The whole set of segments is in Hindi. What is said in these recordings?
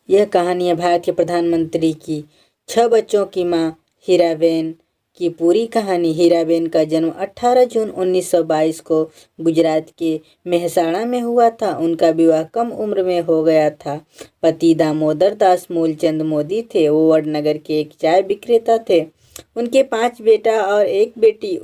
यह कहानी है भारत के प्रधानमंत्री की 6 बच्चों की मां हीराबेन की पूरी कहानी। हीराबेन का जन्म 18 जून 1922 को गुजरात के मेहसाणा में हुआ था। उनका विवाह कम उम्र में हो गया था। पति दामोदर दास मूलचंद मोदी थे। वो वडनगर के एक चाय विक्रेता थे। उनके 5 बेटा और 1 बेटी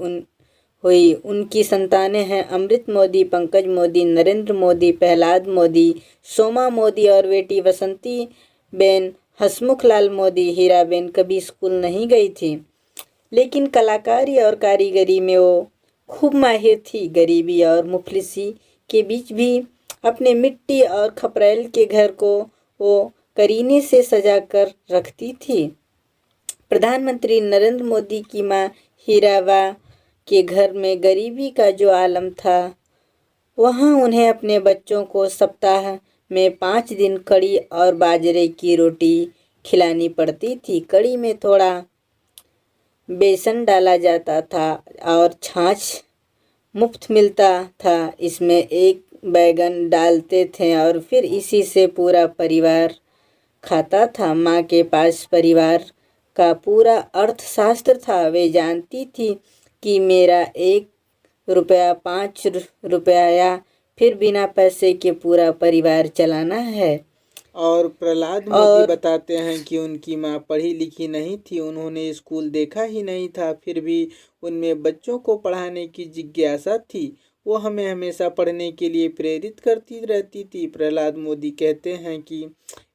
हुई। उनकी संतानें हैं अमृत मोदी, पंकज मोदी, नरेंद्र मोदी, प्रहलाद मोदी, सोमा मोदी और बेटी बसंती बेन हसमुखलाल मोदी। हीराबेन कभी स्कूल नहीं गई थी, लेकिन कलाकारी और कारीगरी में वो खूब माहिर थी। गरीबी और मुफलिसी के बीच भी अपने मिट्टी और खपरेल के घर को वो करीने से सजा कर रखती थी। प्रधानमंत्री नरेंद्र मोदी की मां हीराबा के घर में गरीबी का जो आलम था, वहाँ उन्हें अपने बच्चों को सप्ताह में 5 दिन कड़ी और बाजरे की रोटी खिलानी पड़ती थी। कड़ी में थोड़ा बेसन डाला जाता था और छाछ मुफ्त मिलता था। इसमें 1 बैगन डालते थे और फिर इसी से पूरा परिवार खाता था। माँ के पास परिवार का पूरा अर्थशास्त्र था। वे जानती थी कि मेरा 1 रुपया 5 रुपया या फिर बिना पैसे के पूरा परिवार चलाना है। और प्रहलाद मोदी बताते हैं कि उनकी माँ पढ़ी लिखी नहीं थी, उन्होंने स्कूल देखा ही नहीं था, फिर भी उनमें बच्चों को पढ़ाने की जिज्ञासा थी। वो हमें हमेशा पढ़ने के लिए प्रेरित करती रहती थी। प्रहलाद मोदी कहते हैं कि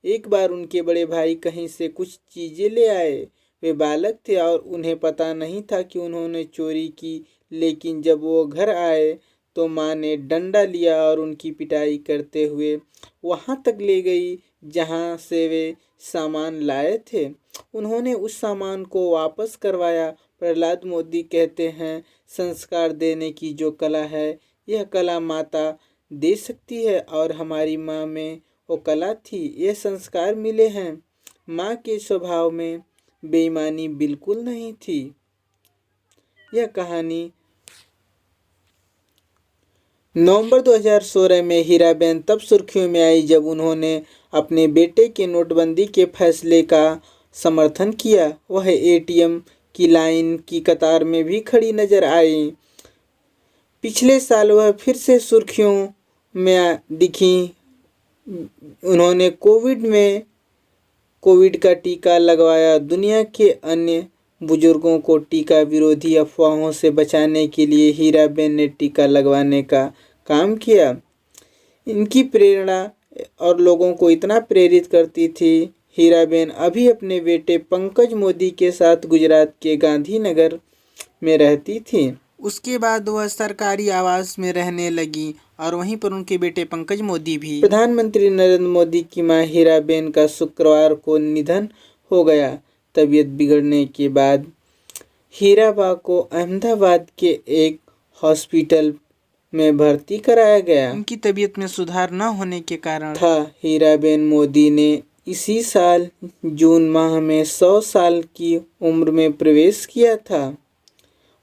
एक बार उनके बड़े भाई कहीं से कुछ चीज़ें ले आए। वे बालक थे और उन्हें पता नहीं था कि उन्होंने चोरी की, लेकिन जब वो घर आए तो माँ ने डंडा लिया और उनकी पिटाई करते हुए वहाँ तक ले गई जहाँ से वे सामान लाए थे। उन्होंने उस सामान को वापस करवाया। प्रहलाद मोदी कहते हैं, संस्कार देने की जो कला है, यह कला माता दे सकती है और हमारी माँ में वो कला थी, ये संस्कार मिले हैं। माँ के स्वभाव में बेईमानी बिल्कुल नहीं थी। यह कहानी नवंबर 2016 में हीराबेन तब सुर्खियों में आई जब उन्होंने अपने बेटे के नोटबंदी के फैसले का समर्थन किया। वह एटीएम की लाइन की कतार में भी खड़ी नजर आई। पिछले साल वह फिर से सुर्खियों में दिखी। उन्होंने कोविड का टीका लगवाया। दुनिया के अन्य बुजुर्गों को टीका विरोधी अफवाहों से बचाने के लिए हीराबेन ने टीका लगवाने का काम किया। इनकी प्रेरणा और लोगों को इतना प्रेरित करती थी। हीराबेन अभी अपने बेटे पंकज मोदी के साथ गुजरात के गांधीनगर में रहती थी। उसके बाद वह सरकारी आवास में रहने लगी और वहीं पर उनके बेटे पंकज मोदी भी। प्रधानमंत्री नरेंद्र मोदी की मां हीराबेन का शुक्रवार को निधन हो गया। तबीयत बिगड़ने के बाद हीराबा को अहमदाबाद के एक हॉस्पिटल में भर्ती कराया गया। उनकी तबीयत में सुधार न होने के कारण था। हीराबेन मोदी ने इसी साल जून माह में 100 साल की उम्र में प्रवेश किया था।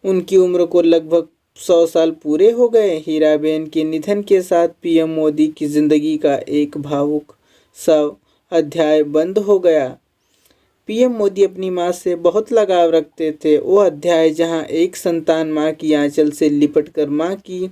उनकी उम्र को लगभग 100 साल पूरे हो गए। हीराबेन के निधन के साथ पीएम मोदी की जिंदगी का एक भावुक सा अध्याय बंद हो गया। पीएम मोदी अपनी माँ से बहुत लगाव रखते थे। वो अध्याय जहाँ एक संतान माँ की आंचल से लिपटकर माँ की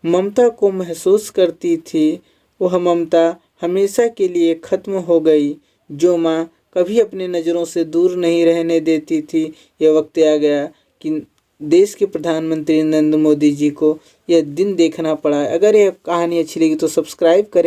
ममता को महसूस करती थी, वह ममता हमेशा के लिए खत्म हो गई। जो माँ कभी अपने नज़रों से दूर नहीं रहने देती थी, यह वक्त आ गया कि देश के प्रधानमंत्री नरेंद्र मोदी जी को यह दिन देखना पड़ा। अगर यह कहानी अच्छी लगी तो सब्सक्राइब करें।